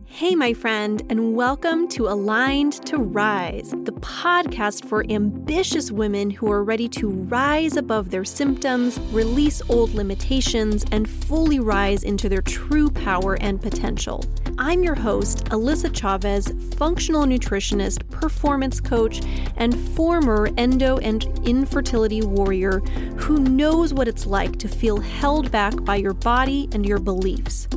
Hey, my friend, and welcome to Aligned to Rise, the podcast for ambitious women who are ready to rise above their symptoms, release old limitations, and fully rise into their true power and potential. I'm your host, Alyssa Chavez, functional nutritionist, performance coach, and former endo and infertility warrior who knows what it's like to feel held back by your body and your beliefs.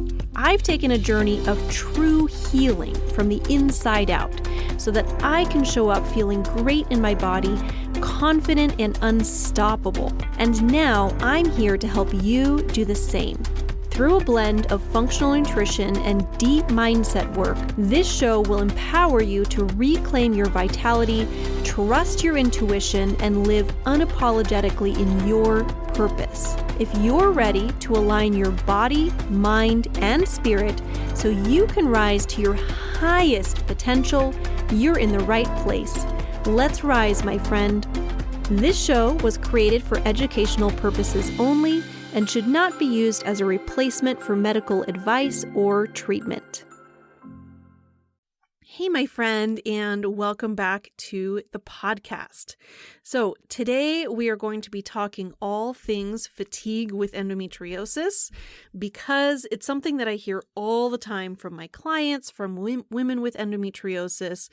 I've taken a journey of true healing from the inside out so that I can show up feeling great in my body, confident and unstoppable. And now I'm here to help you do the same. Through a blend of functional nutrition and deep mindset work, this show will empower you to reclaim your vitality, trust your intuition, and live unapologetically in your purpose. If you're ready to align your body, mind, and spirit so you can rise to your highest potential, you're in the right place. Let's rise, my friend. This show was created for educational purposes only and should not be used as a replacement for medical advice or treatment. Hey, my friend, and welcome back to the podcast. So today we are going to be talking all things fatigue with endometriosis because it's something that I hear all the time from my clients, from women with endometriosis,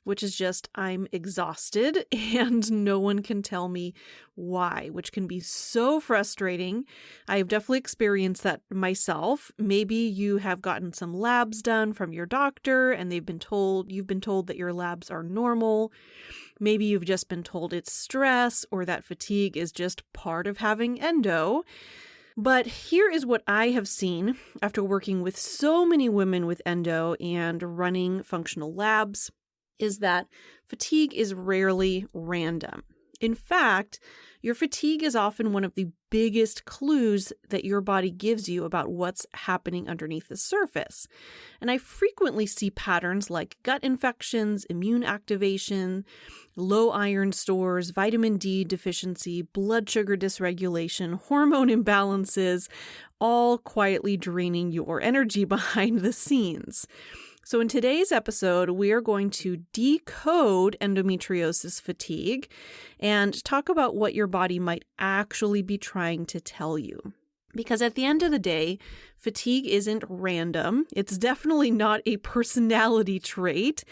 which is just I'm exhausted and no one can tell me why, which can be so frustrating. I've definitely experienced that myself. Maybe you have gotten some labs done from your doctor and you've been told that your labs are normal. Maybe you've just been told it's stress or that fatigue is just part of having endo. But here is what I have seen after working with so many women with endo and running functional labs is that fatigue is rarely random. In fact, your fatigue is often one of the biggest clues that your body gives you about what's happening underneath the surface. And I frequently see patterns like gut infections, immune activation, low iron stores, vitamin D deficiency, blood sugar dysregulation, hormone imbalances, all quietly draining your energy behind the scenes. So in today's episode, we are going to decode endometriosis fatigue and talk about what your body might actually be trying to tell you. Because at the end of the day, fatigue isn't random. It's definitely not a personality trait.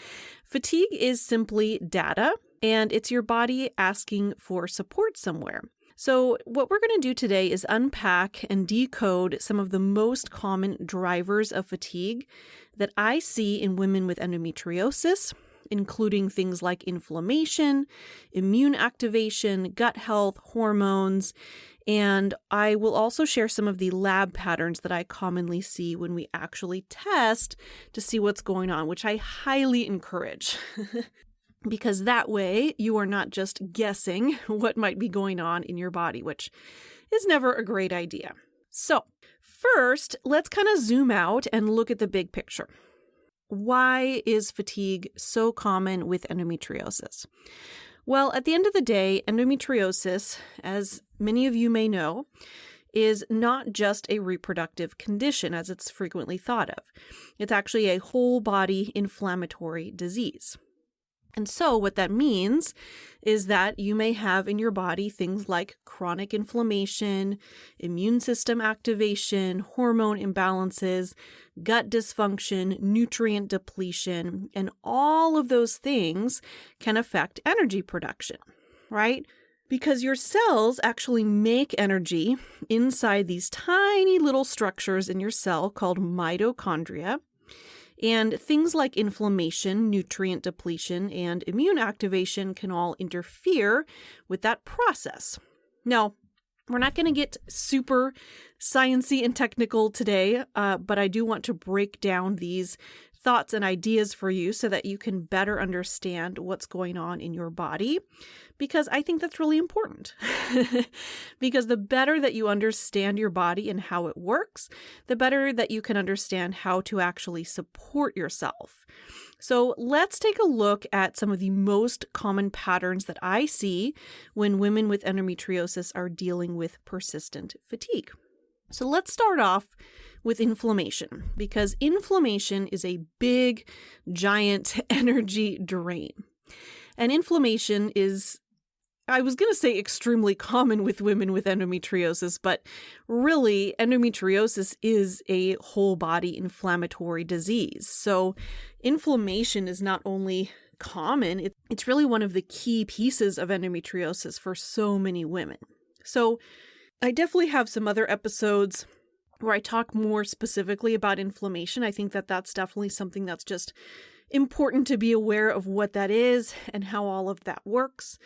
Fatigue is simply data, and it's your body asking for support somewhere. So what we're going to do today is unpack and decode some of the most common drivers of fatigue that I see in women with endometriosis, including things like inflammation, immune activation, gut health, hormones, and I will also share some of the lab patterns that I commonly see when we actually test to see what's going on, which I highly encourage. Because that way you are not just guessing what might be going on in your body, which is never a great idea. So first, let's kind of zoom out and look at the big picture. Why is fatigue so common with endometriosis? Well, at the end of the day, endometriosis, as many of you may know, is not just a reproductive condition as it's frequently thought of. It's actually a whole body inflammatory disease. And so what that means is that you may have in your body things like chronic inflammation, immune system activation, hormone imbalances, gut dysfunction, nutrient depletion, and all of those things can affect energy production, right? Because your cells actually make energy inside these tiny little structures in your cell called mitochondria. And things like inflammation, nutrient depletion, and immune activation can all interfere with that process. Now, we're not going to get super sciencey and technical today, but I do want to break down these thoughts and ideas for you so that you can better understand what's going on in your body, because I think that's really important. Because the better that you understand your body and how it works, the better that you can understand how to actually support yourself. So let's take a look at some of the most common patterns that I see when women with endometriosis are dealing with persistent fatigue. So let's start off with inflammation, because inflammation is a big, giant energy drain. And inflammation is, I was going to say extremely common with women with endometriosis, but really endometriosis is a whole body inflammatory disease. So inflammation is not only common, it's really one of the key pieces of endometriosis for so many women. So I definitely have some other episodes where I talk more specifically about inflammation. I think that that's definitely something that's just important to be aware of what that is and how all of that works.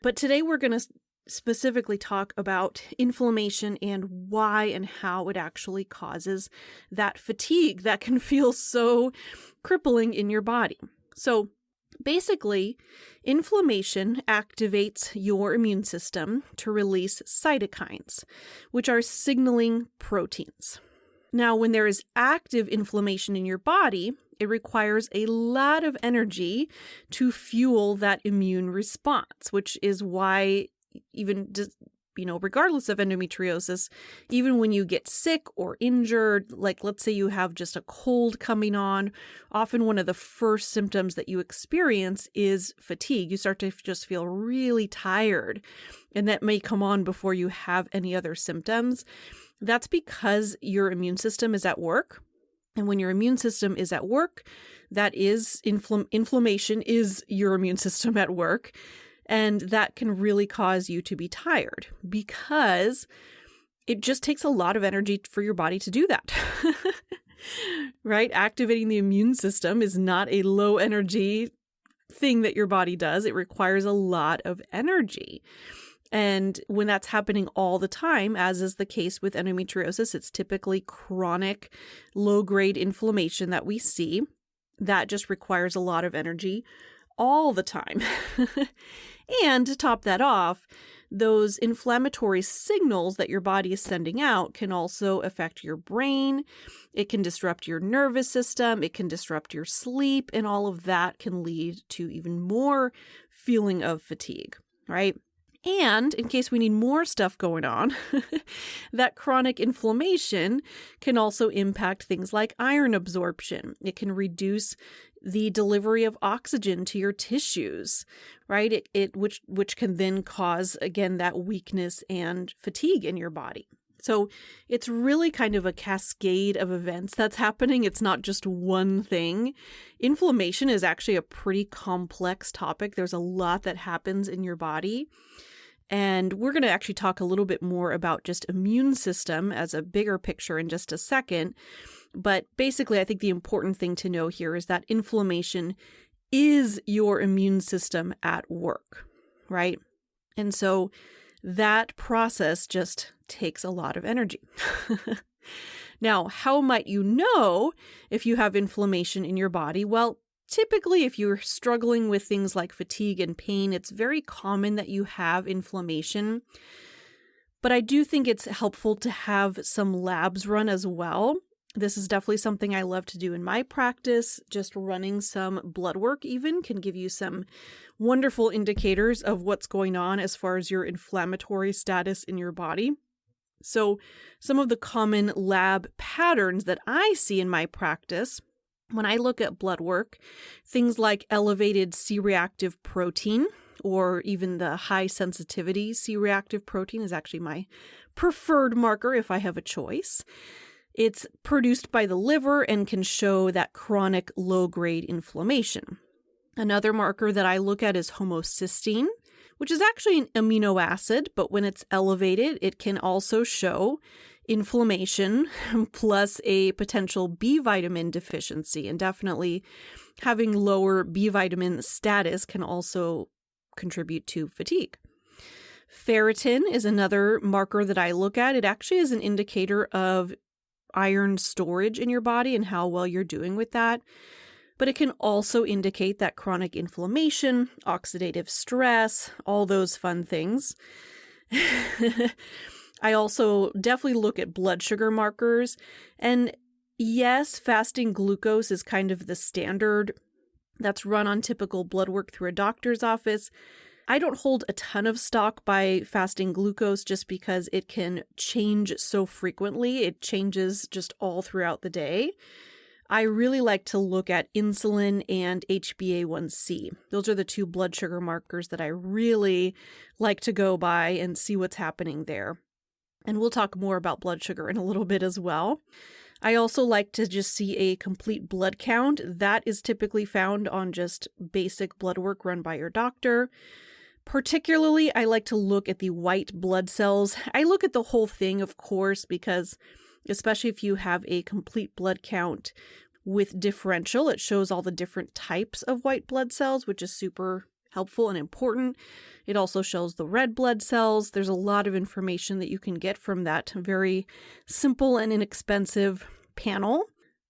But today we're going to specifically talk about inflammation and why and how it actually causes that fatigue that can feel so crippling in your body. So basically, inflammation activates your immune system to release cytokines, which are signaling proteins. Now, when there is active inflammation in your body, it requires a lot of energy to fuel that immune response, which is why regardless of endometriosis, even when you get sick or injured, like let's say you have just a cold coming on, often one of the first symptoms that you experience is fatigue. You start to just feel really tired, and that may come on before you have any other symptoms. That's because your immune system is at work. And when your immune system is at work, that is inflammation is your immune system at work. And that can really cause you to be tired because it just takes a lot of energy for your body to do that. Right? Activating the immune system is not a low energy thing that your body does. It requires a lot of energy. And when that's happening all the time, as is the case with endometriosis, it's typically chronic, low-grade inflammation that we see. That just requires a lot of energy all the time. And to top that off, those inflammatory signals that your body is sending out can also affect your brain. It can disrupt your nervous system. It can disrupt your sleep. And all of that can lead to even more feeling of fatigue, right? And in case we need more stuff going on, that chronic inflammation can also impact things like iron absorption. It can reduce the delivery of oxygen to your tissues, right? Which can then cause, again, that weakness and fatigue in your body. So it's really kind of a cascade of events that's happening. It's not just one thing. Inflammation is actually a pretty complex topic. There's a lot that happens in your body. And we're going to actually talk a little bit more about just immune system as a bigger picture in just a second. But basically, I think the important thing to know here is that inflammation is your immune system at work, right? And so that process just takes a lot of energy. Now, how might you know if you have inflammation in your body? Well, typically, if you're struggling with things like fatigue and pain, it's very common that you have inflammation. But I do think it's helpful to have some labs run as well. This is definitely something I love to do in my practice. Just running some blood work even can give you some wonderful indicators of what's going on as far as your inflammatory status in your body. So some of the common lab patterns that I see in my practice when I look at blood work, things like elevated C-reactive protein, or even the high sensitivity C-reactive protein is actually my preferred marker if I have a choice. It's produced by the liver and can show that chronic low-grade inflammation. Another marker that I look at is homocysteine, which is actually an amino acid, but when it's elevated, it can also show inflammation plus a potential B vitamin deficiency. And definitely having lower B vitamin status can also contribute to fatigue. Ferritin is another marker that I look at. It actually is an indicator of iron storage in your body and how well you're doing with that. But it can also indicate that chronic inflammation, oxidative stress, all those fun things. I also definitely look at blood sugar markers. And yes, fasting glucose is kind of the standard that's run on typical blood work through a doctor's office. I don't hold a ton of stock by fasting glucose just because it can change so frequently. It changes just all throughout the day. I really like to look at insulin and HbA1c. Those are the two blood sugar markers that I really like to go by and see what's happening there. And we'll talk more about blood sugar in a little bit as well. I also like to just see a complete blood count. That is typically found on just basic blood work run by your doctor. Particularly, I like to look at the white blood cells. I look at the whole thing, of course, because especially if you have a complete blood count with differential, it shows all the different types of white blood cells, which is super helpful and important. It also shows the red blood cells. There's a lot of information that you can get from that very simple and inexpensive panel.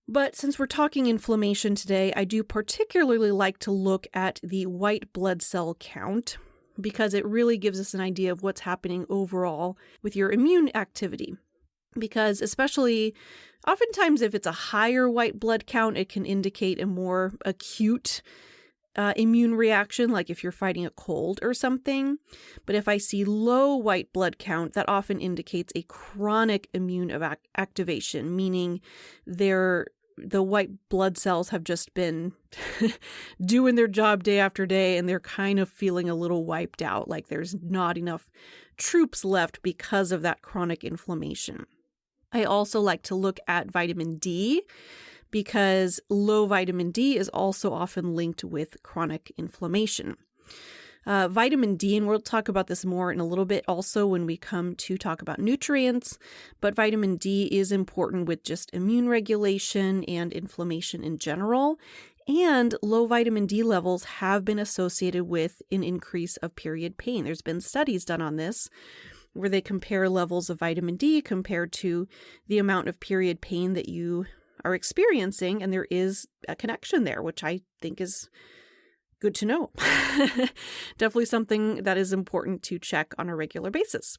But since we're talking inflammation today, I do particularly like to look at the white blood cell count because it really gives us an idea of what's happening overall with your immune activity. Because especially oftentimes if it's a higher white blood count, it can indicate a more acute immune reaction, like if you're fighting a cold or something. But if I see low white blood count, that often indicates a chronic immune activation, meaning the white blood cells have just been doing their job day after day, and they're kind of feeling a little wiped out, like there's not enough troops left because of that chronic inflammation. I also like to look at vitamin D because low vitamin D is also often linked with chronic inflammation. Vitamin D, and we'll talk about this more in a little bit also when we come to talk about nutrients, but vitamin D is important with just immune regulation and inflammation in general. And low vitamin D levels have been associated with an increase of period pain. There's been studies done on this where they compare levels of vitamin D compared to the amount of period pain that you are experiencing, and there is a connection there, which I think is good to know. Definitely something that is important to check on a regular basis.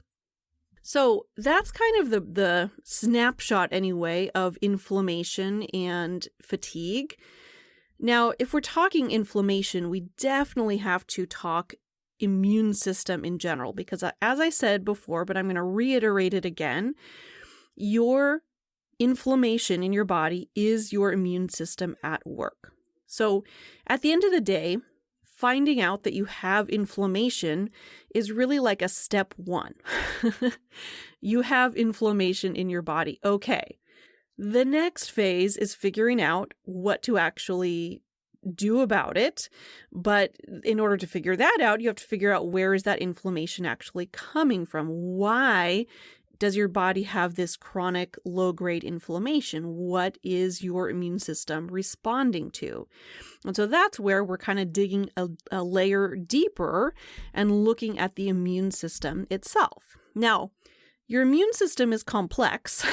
So that's kind of the snapshot anyway of inflammation and fatigue. Now, if we're talking inflammation, we definitely have to talk immune system in general, because as I said before, but I'm going to reiterate it again, your inflammation in your body is your immune system at work. So at the end of the day, finding out that you have inflammation is really like a step one. You have inflammation in your body. Okay. The next phase is figuring out what to actually do about it. But in order to figure that out, you have to figure out where is that inflammation actually coming from? Why does your body have this chronic low-grade inflammation? What is your immune system responding to? And so that's where we're kind of digging a layer deeper and looking at the immune system itself. Now, your immune system is complex.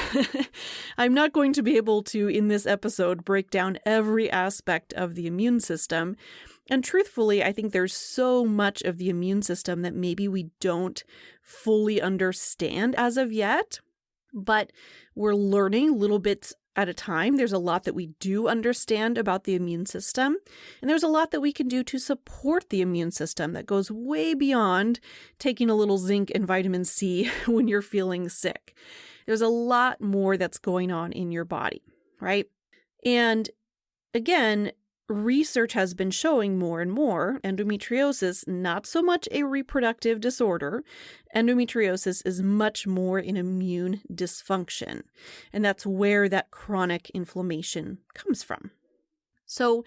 I'm not going to be able to, in this episode, break down every aspect of the immune system. And truthfully, I think there's so much of the immune system that maybe we don't fully understand as of yet, but we're learning little bits at a time. There's a lot that we do understand about the immune system, and there's a lot that we can do to support the immune system that goes way beyond taking a little zinc and vitamin C when you're feeling sick. There's a lot more that's going on in your body, right? And again, research has been showing more and more endometriosis, not so much a reproductive disorder. Endometriosis is much more an immune dysfunction. And that's where that chronic inflammation comes from. So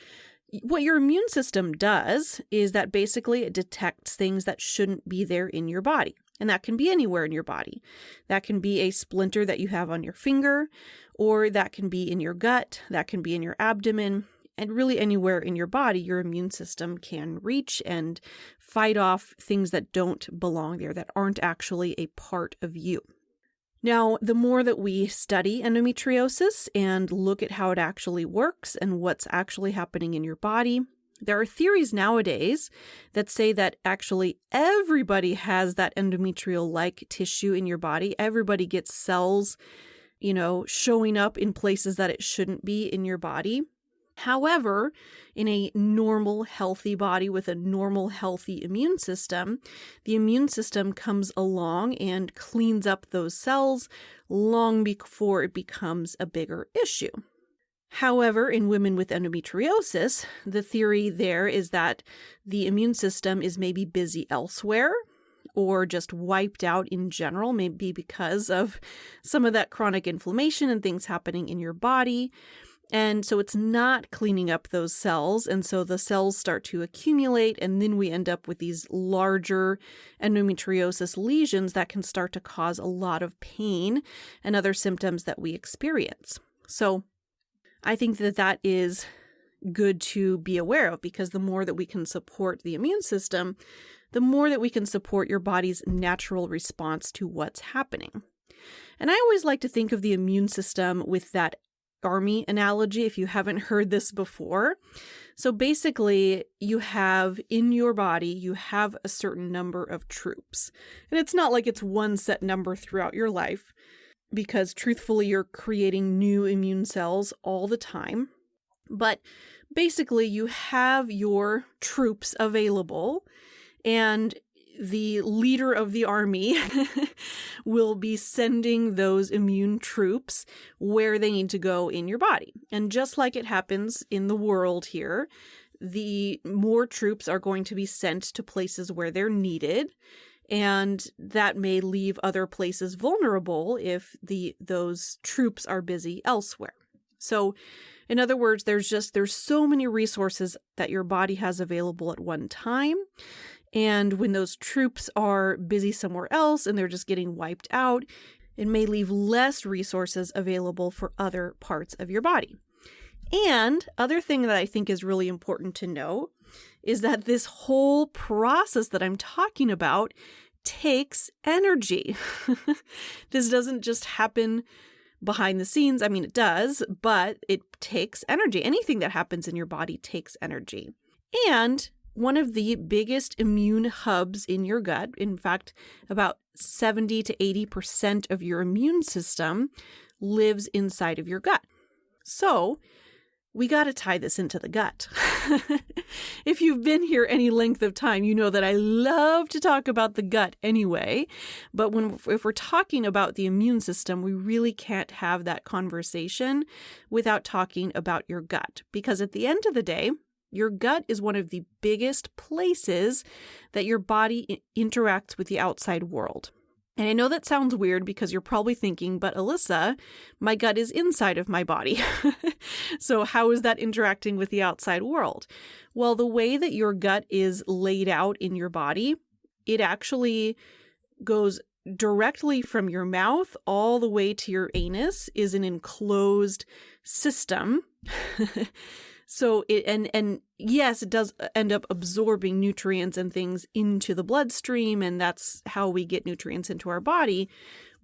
what your immune system does is that basically it detects things that shouldn't be there in your body. And that can be anywhere in your body. That can be a splinter that you have on your finger, or that can be in your gut, that can be in your abdomen. And really anywhere in your body, your immune system can reach and fight off things that don't belong there, that aren't actually a part of you. Now, the more that we study endometriosis and look at how it actually works and what's actually happening in your body, there are theories nowadays that say that actually everybody has that endometrial-like tissue in your body. Everybody gets cells, showing up in places that it shouldn't be in your body. However, in a normal, healthy body with a normal, healthy immune system, the immune system comes along and cleans up those cells long before it becomes a bigger issue. However, in women with endometriosis, the theory there is that the immune system is maybe busy elsewhere or just wiped out in general, maybe because of some of that chronic inflammation and things happening in your body. And so it's not cleaning up those cells. And so the cells start to accumulate, and then we end up with these larger endometriosis lesions that can start to cause a lot of pain and other symptoms that we experience. So I think that that is good to be aware of, because the more that we can support the immune system, the more that we can support your body's natural response to what's happening. And I always like to think of the immune system with that army analogy, if you haven't heard this before. So basically, you have in your body, you have a certain number of troops. And it's not like it's one set number throughout your life, because truthfully, you're creating new immune cells all the time. But basically, you have your troops available, and the leader of the army will be sending those immune troops where they need to go in your body. And just like it happens in the world here, the more troops are going to be sent to places where they're needed, and that may leave other places vulnerable if those troops are busy elsewhere. So in other words, there's so many resources that your body has available at one time. And when those troops are busy somewhere else and they're just getting wiped out, it may leave less resources available for other parts of your body. And other thing that I think is really important to know is that this whole process that I'm talking about takes energy. This doesn't just happen behind the scenes. I mean, it does, but it takes energy. Anything that happens in your body takes energy. And one of the biggest immune hubs in your gut, in fact, about 70 to 80% of your immune system lives inside of your gut. So we got to tie this into the gut. If you've been here any length of time, you know that I love to talk about the gut anyway. But if we're talking about the immune system, we really can't have that conversation without talking about your gut. Because at the end of the day, your gut is one of the biggest places that your body interacts with the outside world. And I know that sounds weird because you're probably thinking, but Alyssa, my gut is inside of my body. So how is that interacting with the outside world? Well, the way that your gut is laid out in your body, it actually goes directly from your mouth all the way to your anus is an enclosed system. So and yes, it does end up absorbing nutrients and things into the bloodstream, and that's how we get nutrients into our body.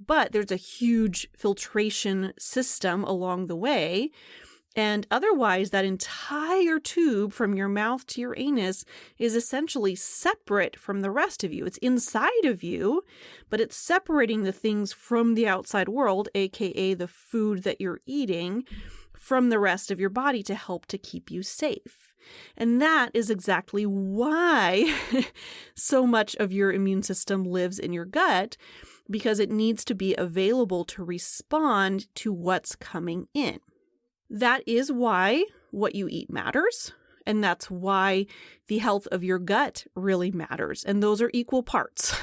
But there's a huge filtration system along the way. And otherwise, that entire tube from your mouth to your anus is essentially separate from the rest of you. It's inside of you, but it's separating the things from the outside world, aka the food that you're eating, from the rest of your body to help to keep you safe. And that is exactly why so much of your immune system lives in your gut, because it needs to be available to respond to what's coming in. That is why what you eat matters. And that's why the health of your gut really matters. And those are equal parts.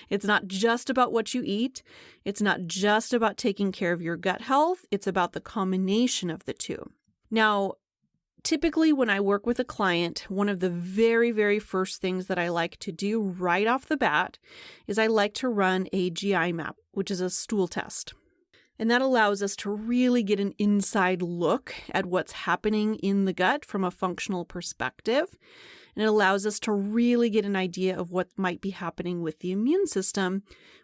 It's not just about what you eat. It's not just about taking care of your gut health. It's about the combination of the two. Now, typically when I work with a client, one of the very, very first things that I like to do right off the bat is I like to run a GI map, which is a stool test. And that allows us to really get an inside look at what's happening in the gut from a functional perspective. And it allows us to really get an idea of what might be happening with the immune system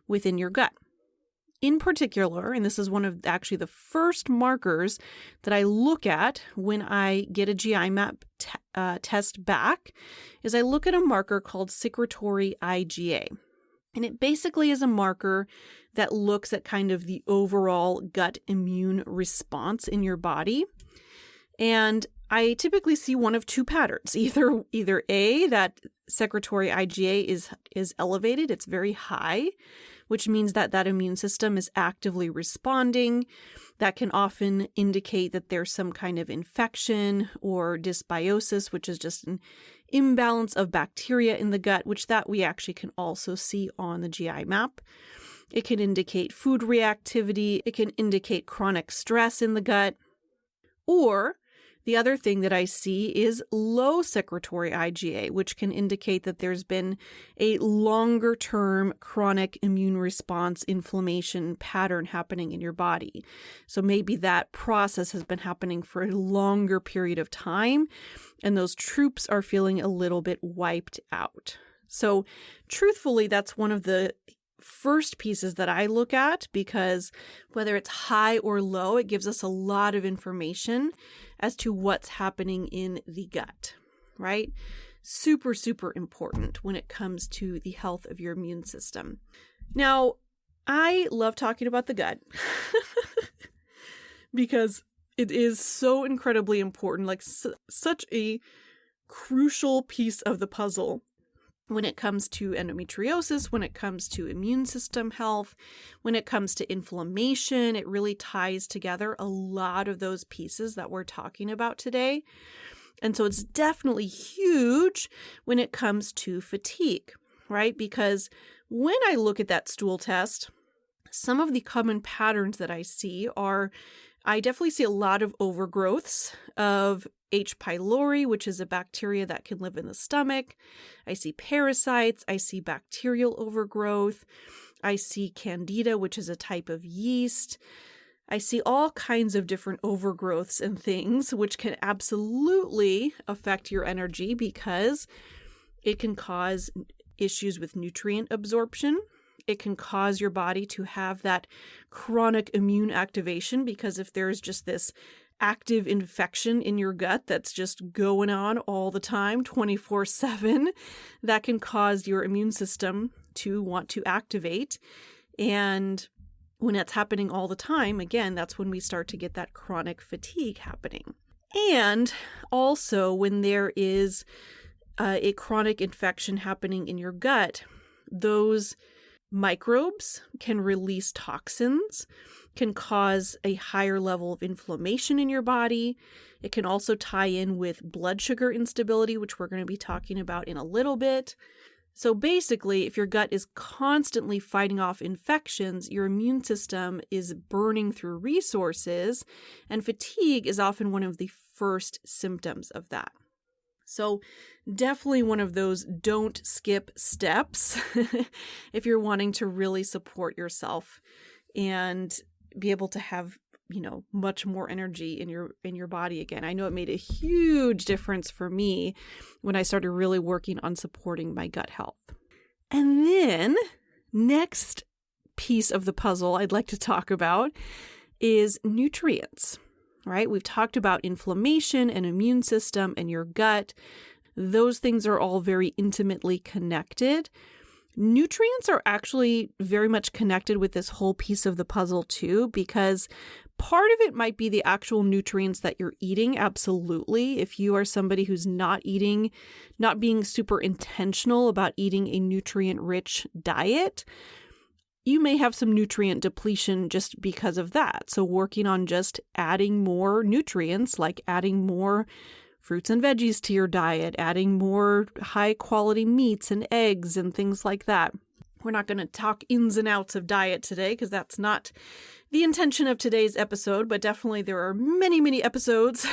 within your gut. In particular, and this is one of actually the first markers that I look at when I get a GI map test back, is I look at a marker called secretory IgA. And it basically is a marker that looks at kind of the overall gut immune response in your body. And I typically see one of two patterns. Either A, that secretory IgA is elevated, it's very high, which means that that immune system is actively responding. That can often indicate that there's some kind of infection or dysbiosis, which is just an imbalance of bacteria in the gut, which that we actually can also see on the GI map. It can indicate food reactivity. It can indicate chronic stress in the gut. Or the other thing that I see is low secretory IgA, which can indicate that there's been a longer-term chronic immune response inflammation pattern happening in your body. So maybe that process has been happening for a longer period of time, and those troops are feeling a little bit wiped out. So truthfully, that's one of the first pieces that I look at, because whether it's high or low, it gives us a lot of information as to what's happening in the gut, right? Super, super important when it comes to the health of your immune system. Now, I love talking about the gut because it is so incredibly important, like such a crucial piece of the puzzle when it comes to endometriosis, when it comes to immune system health, when it comes to inflammation. It really ties together a lot of those pieces that we're talking about today. And so it's definitely huge when it comes to fatigue, right? Because when I look at that stool test, some of the common patterns that I see are, I definitely see a lot of overgrowths of H. pylori, which is a bacteria that can live in the stomach. I see parasites. I see bacterial overgrowth. I see candida, which is a type of yeast. I see all kinds of different overgrowths and things, which can absolutely affect your energy because it can cause issues with nutrient absorption. It can cause your body to have that chronic immune activation, because if there's just this active infection in your gut that's just going on all the time, 24/7, that can cause your immune system to want to activate. And when that's happening all the time, again, that's when we start to get that chronic fatigue happening. And also when there is a chronic infection happening in your gut, those microbes can release toxins, can cause a higher level of inflammation in your body. It can also tie in with blood sugar instability, which we're going to be talking about in a little bit. So basically, if your gut is constantly fighting off infections, your immune system is burning through resources, and fatigue is often one of the first symptoms of that. So definitely one of those don't skip steps if you're wanting to really support yourself and be able to have, much more energy in your body again. I know it made a huge difference for me when I started really working on supporting my gut health. And then next piece of the puzzle I'd like to talk about is nutrients. Right? We've talked about inflammation and immune system and your gut. Those things are all very intimately connected. Nutrients are actually very much connected with this whole piece of the puzzle too, because part of it might be the actual nutrients that you're eating. Absolutely. If you are somebody who's not being super intentional about eating a nutrient-rich diet, you may have some nutrient depletion just because of that. So working on just adding more nutrients, like adding more fruits and veggies to your diet, adding more high quality meats and eggs and things like that. We're not going to talk ins and outs of diet today because that's not the intention of today's episode, but definitely there are many, many episodes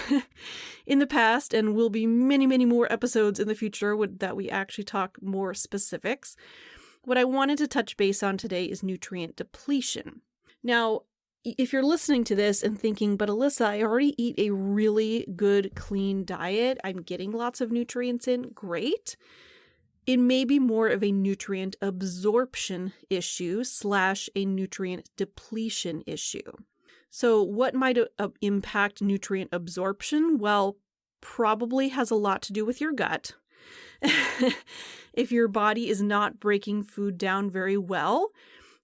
in the past and will be many, many more episodes in the future that we actually talk more specifics. What I wanted to touch base on today is nutrient depletion. Now, if you're listening to this and thinking, but Alyssa, I already eat a really good, clean diet, I'm getting lots of nutrients in, great. It may be more of a nutrient absorption issue / a nutrient depletion issue. So what might impact nutrient absorption? Well, probably has a lot to do with your gut. If your body is not breaking food down very well,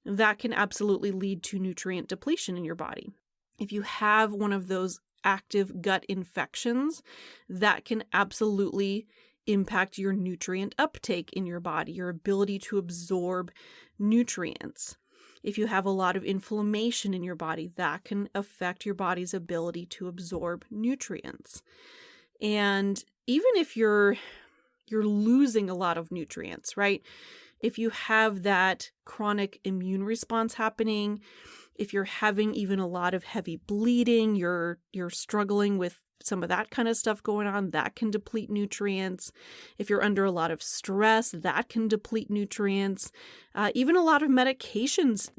that can absolutely lead to nutrient depletion in your body. If you have one of those active gut infections, that can absolutely impact your nutrient uptake in your body, your ability to absorb nutrients. If you have a lot of inflammation in your body, that can affect your body's ability to absorb nutrients. And even if you're losing a lot of nutrients, right? If you have that chronic immune response happening, if you're having even a lot of heavy bleeding, you're struggling with some of that kind of stuff going on, that can deplete nutrients. If you're under a lot of stress, that can deplete nutrients. Even a lot of medications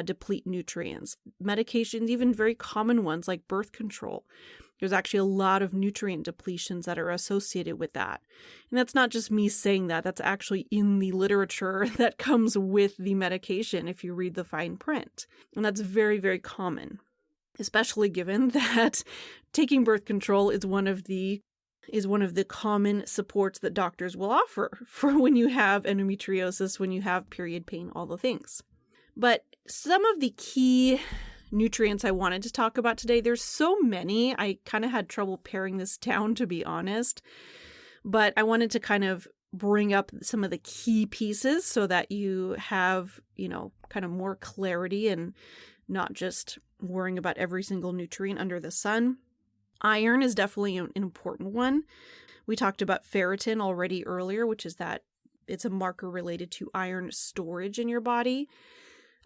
deplete nutrients. Medications, even very common ones like birth control. There's actually a lot of nutrient depletions that are associated with that. And that's not just me saying that. That's actually in the literature that comes with the medication if you read the fine print. And that's very, very common, especially given that taking birth control is one of the common supports that doctors will offer for when you have endometriosis, when you have period pain, all the things. But some of the key nutrients I wanted to talk about today, there's so many. I kind of had trouble paring this down, to be honest. But I wanted to kind of bring up some of the key pieces so that you have, kind of more clarity and not just worrying about every single nutrient under the sun. Iron is definitely an important one. We talked about ferritin already earlier, which is that it's a marker related to iron storage in your body.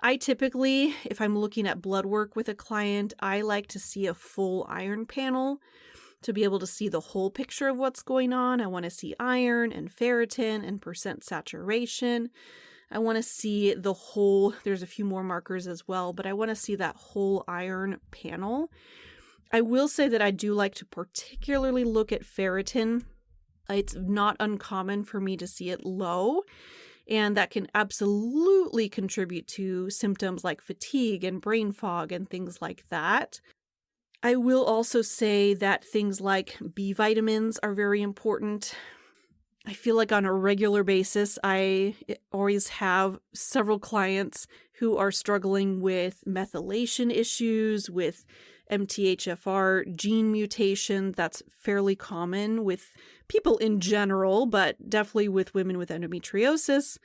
I typically, if I'm looking at blood work with a client, I like to see a full iron panel to be able to see the whole picture of what's going on. I want to see iron and ferritin and percent saturation. I want to see the whole, there's a few more markers as well, but I want to see that whole iron panel. I will say that I do like to particularly look at ferritin. It's not uncommon for me to see it low. And that can absolutely contribute to symptoms like fatigue and brain fog and things like that. I will also say that things like B vitamins are very important. I feel like on a regular basis, I always have several clients who are struggling with methylation issues, with MTHFR gene mutation. That's fairly common with people in general, but definitely with women with endometriosis.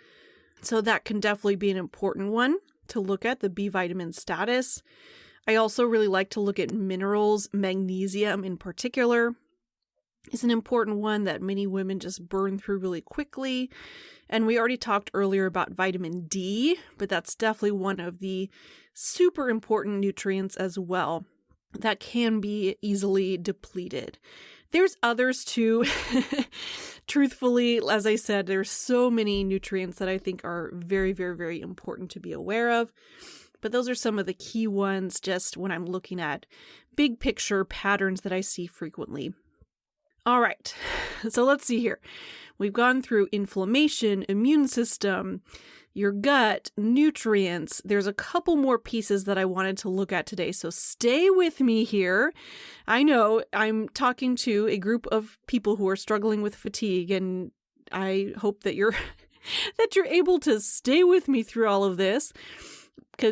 So that can definitely be an important one to look at, the B vitamin status. I also really like to look at minerals. Magnesium in particular is an important one that many women just burn through really quickly. And we already talked earlier about vitamin D, but that's definitely one of the super important nutrients as well that can be easily depleted. There's others too. Truthfully, as I said, there's so many nutrients that I think are very, very, very important to be aware of. But those are some of the key ones just when I'm looking at big picture patterns that I see frequently. All right, so let's see here. We've gone through inflammation, immune system, your gut, nutrients. There's a couple more pieces that I wanted to look at today, so stay with me here. I know I'm talking to a group of people who are struggling with fatigue, and I hope that you're able to stay with me through all of this.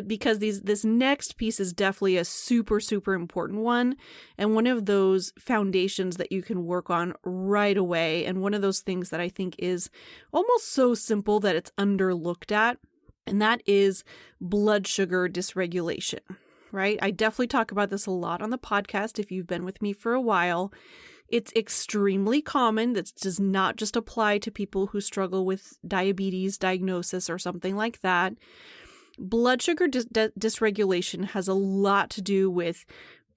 Because this next piece is definitely a super, super important one, and one of those foundations that you can work on right away, and one of those things that I think is almost so simple that it's underlooked at, and that is blood sugar dysregulation, right? I definitely talk about this a lot on the podcast if you've been with me for a while. It's extremely common. That does not just apply to people who struggle with diabetes diagnosis or something like that. Blood sugar dysregulation has a lot to do with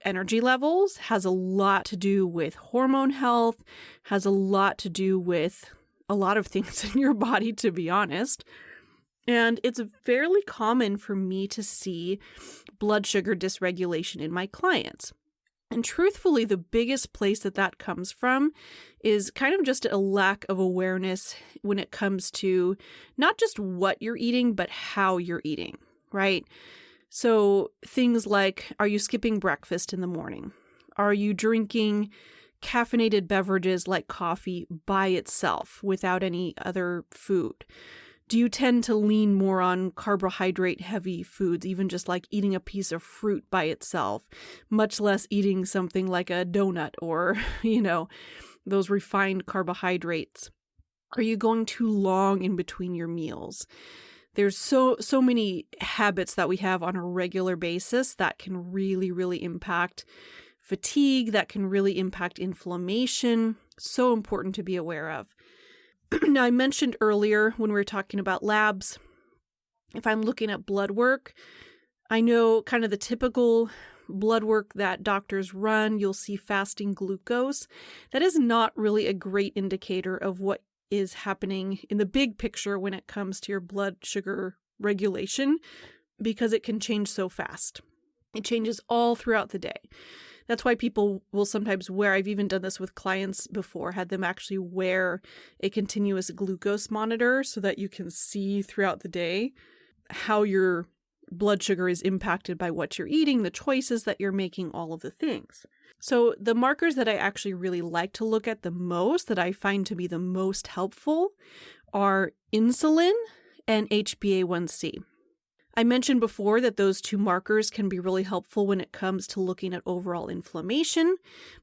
energy levels, has a lot to do with hormone health, has a lot to do with a lot of things in your body, to be honest. And it's fairly common for me to see blood sugar dysregulation in my clients. And truthfully, the biggest place that comes from is kind of just a lack of awareness when it comes to not just what you're eating, but how you're eating, right? So things like, are you skipping breakfast in the morning? Are you drinking caffeinated beverages like coffee by itself without any other food? Do you tend to lean more on carbohydrate-heavy foods, even just like eating a piece of fruit by itself, much less eating something like a donut or, those refined carbohydrates? Are you going too long in between your meals? There's so many habits that we have on a regular basis that can really, really impact fatigue, that can really impact inflammation. So important to be aware of. Now, I mentioned earlier when we were talking about labs, if I'm looking at blood work, I know kind of the typical blood work that doctors run, you'll see fasting glucose. That is not really a great indicator of what is happening in the big picture when it comes to your blood sugar regulation, because it can change so fast. It changes all throughout the day. That's why people will sometimes wear, I've even done this with clients before, had them actually wear a continuous glucose monitor so that you can see throughout the day how your blood sugar is impacted by what you're eating, the choices that you're making, all of the things. So the markers that I actually really like to look at the most, that I find to be the most helpful, are insulin and HbA1c. I mentioned before that those two markers can be really helpful when it comes to looking at overall inflammation,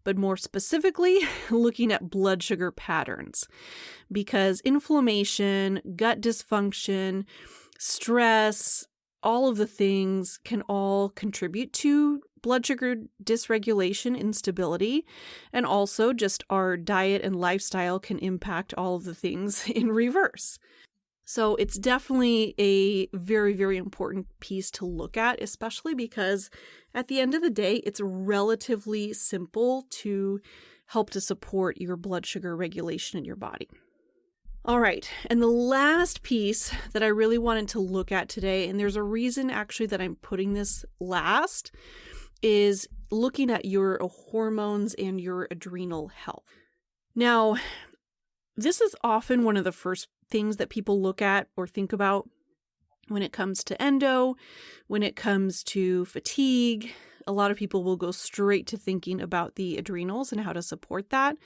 but more specifically, looking at blood sugar patterns. Because inflammation, gut dysfunction, stress, all of the things can all contribute to blood sugar dysregulation, instability, and also just our diet and lifestyle can impact all of the things in reverse. So it's definitely a very, very important piece to look at, especially because at the end of the day, it's relatively simple to help to support your blood sugar regulation in your body. All right, and the last piece that I really wanted to look at today, and there's a reason actually that I'm putting this last, is looking at your hormones and your adrenal health. Now, this is often one of the first things that people look at or think about when it comes to endo, when it comes to fatigue. A lot of people will go straight to thinking about the adrenals and how to support that.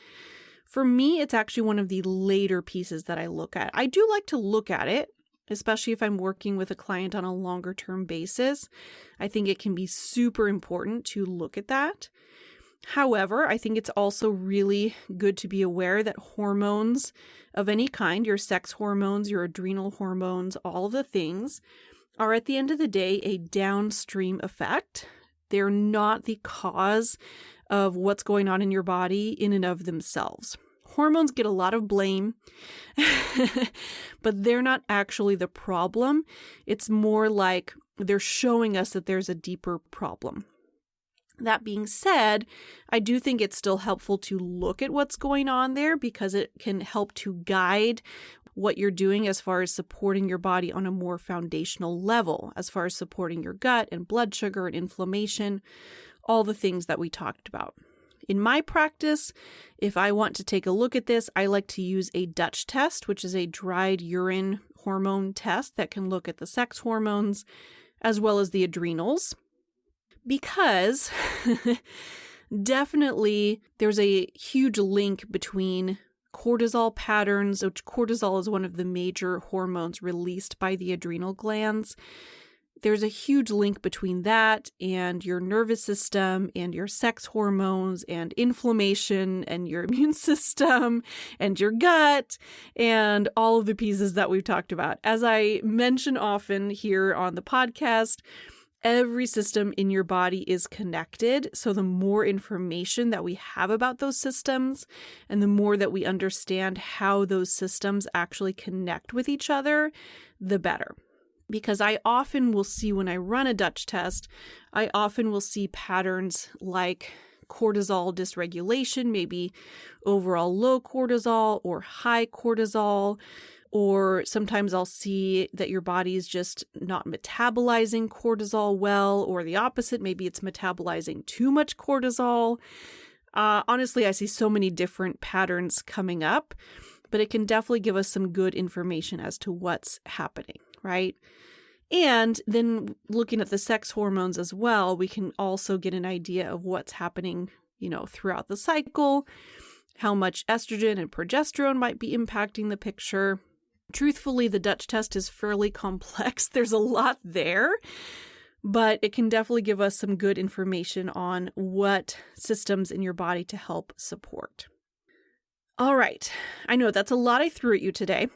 For me, it's actually one of the later pieces that I look at. I do like to look at it, especially if I'm working with a client on a longer term basis. I think it can be super important to look at that. However, I think it's also really good to be aware that hormones of any kind, your sex hormones, your adrenal hormones, all of the things, are at the end of the day a downstream effect. They're not the cause of what's going on in your body in and of themselves. Hormones get a lot of blame, but they're not actually the problem. It's more like they're showing us that there's a deeper problem. That being said, I do think it's still helpful to look at what's going on there because it can help to guide what you're doing as far as supporting your body on a more foundational level, as far as supporting your gut and blood sugar and inflammation, all the things that we talked about. In my practice, if I want to take a look at this, I like to use a Dutch test, which is a dried urine hormone test that can look at the sex hormones as well as the adrenals. Because definitely there's a huge link between cortisol patterns, which cortisol is one of the major hormones released by the adrenal glands. There's a huge link between that and your nervous system and your sex hormones and inflammation and your immune system and your gut and all of the pieces that we've talked about. As I mention often here on the podcast, every system in your body is connected. So the more information that we have about those systems and the more that we understand how those systems actually connect with each other, the better. Because I often will see when I run a Dutch test, I often will see patterns like cortisol dysregulation, maybe overall low cortisol or high cortisol. Or sometimes I'll see that your body is just not metabolizing cortisol well, or the opposite, maybe it's metabolizing too much cortisol. Honestly, I see so many different patterns coming up, but it can definitely give us some good information as to what's happening, right? And then looking at the sex hormones as well, we can also get an idea of what's happening, throughout the cycle, how much estrogen and progesterone might be impacting the picture. Truthfully, the Dutch test is fairly complex. There's a lot there, but it can definitely give us some good information on what systems in your body to help support. All right. I know that's a lot I threw at you today.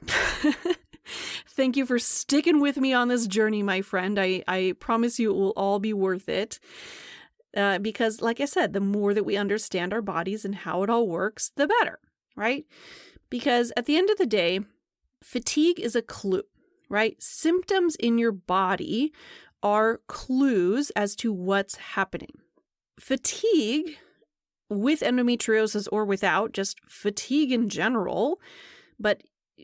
Thank you for sticking with me on this journey, my friend. I promise you it will all be worth it. Because, like I said, the more that we understand our bodies and how it all works, the better, right? Because at the end of the day, fatigue is a clue, right? Symptoms in your body are clues as to what's happening. Fatigue, with endometriosis or without, just fatigue in general, but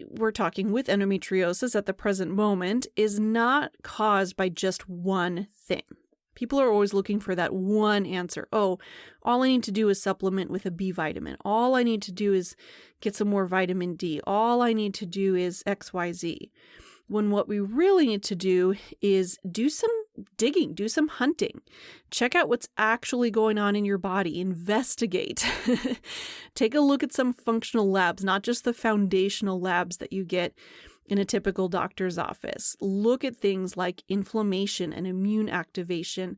we're talking with endometriosis at the present moment, is not caused by just one thing. People are always looking for that one answer. Oh, all I need to do is supplement with a B vitamin. All I need to do is get some more vitamin D. All I need to do is XYZ. When what we really need to do is do some digging, do some hunting, check out what's actually going on in your body, investigate, take a look at some functional labs, not just the foundational labs that you get in a typical doctor's office. Look at things like inflammation and immune activation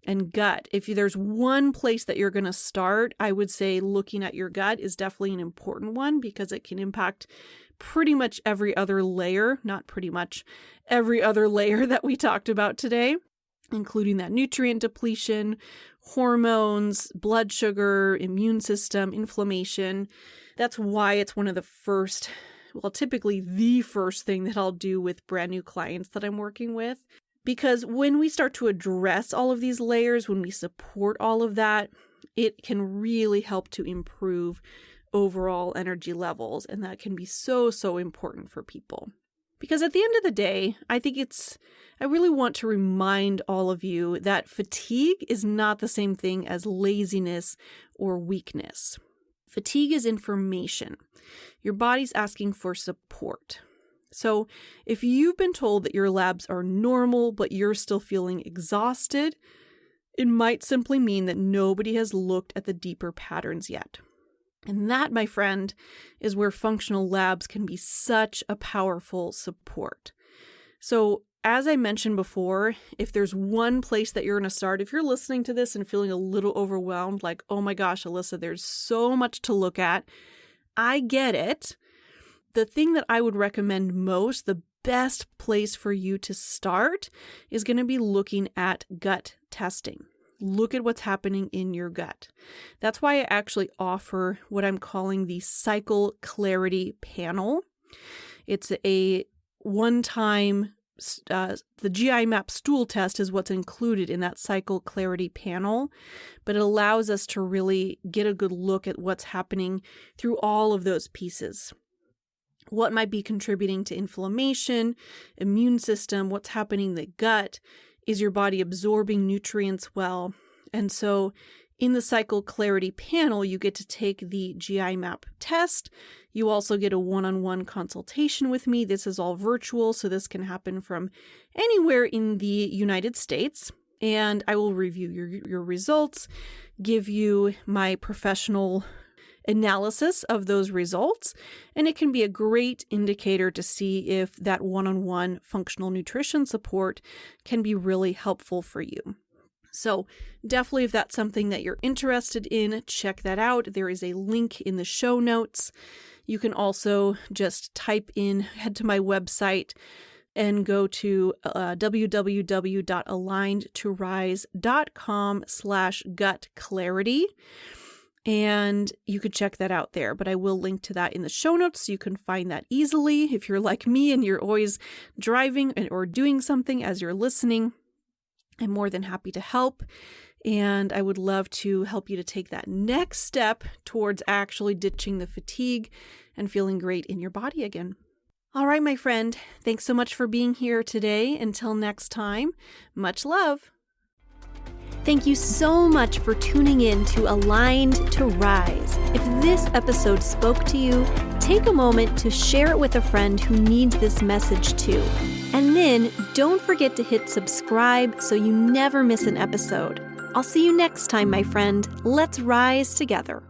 and gut. If there's one place that you're going to start, I would say looking at your gut is definitely an important one because it can impact pretty much every other layer, not pretty much every other layer that we talked about today, including that nutrient depletion, hormones, blood sugar, immune system, inflammation. That's why it's one of the first, well, typically the first thing that I'll do with brand new clients that I'm working with. Because when we start to address all of these layers, when we support all of that, it can really help to improve overall energy levels. And that can be so, so important for people. Because at the end of the day, I really want to remind all of you that fatigue is not the same thing as laziness or weakness. Fatigue is information. Your body's asking for support. So if you've been told that your labs are normal, but you're still feeling exhausted, it might simply mean that nobody has looked at the deeper patterns yet. And that, my friend, is where functional labs can be such a powerful support. So as I mentioned before, if there's one place that you're going to start, if you're listening to this and feeling a little overwhelmed, like, oh my gosh, Alyssa, there's so much to look at, I get it. The thing that I would recommend most, the best place for you to start, is going to be looking at gut testing. Look at what's happening in your gut. That's why I actually offer what I'm calling the Cycle Clarity Panel. It's a one-time, the GI map stool test is what's included in that Cycle Clarity Panel, but it allows us to really get a good look at what's happening through all of those pieces. What might be contributing to inflammation, immune system, what's happening in the gut. Is your body absorbing nutrients well? And so in the Cycle Clarity Panel, you get to take the GI map test. You also get a one-on-one consultation with me. This is all virtual, so this can happen from anywhere in the United States. And I will review your results, give you my professional analysis of those results, and it can be a great indicator to see if that one-on-one functional nutrition support can be really helpful for you. So definitely, if that's something that you're interested in, check that out. There is a link in the show notes. You can also just head to my website and go to www.alignedtorise.com/gutclarity. And you could check that out there, but I will link to that in the show notes so you can find that easily. If you're like me and you're always driving or doing something as you're listening, I'm more than happy to help. And I would love to help you to take that next step towards actually ditching the fatigue and feeling great in your body again. All right, my friend, thanks so much for being here today. Until next time, much love. Thank you so much for tuning in to Aligned to Rise. If this episode spoke to you, take a moment to share it with a friend who needs this message too. And then don't forget to hit subscribe so you never miss an episode. I'll see you next time, my friend. Let's rise together.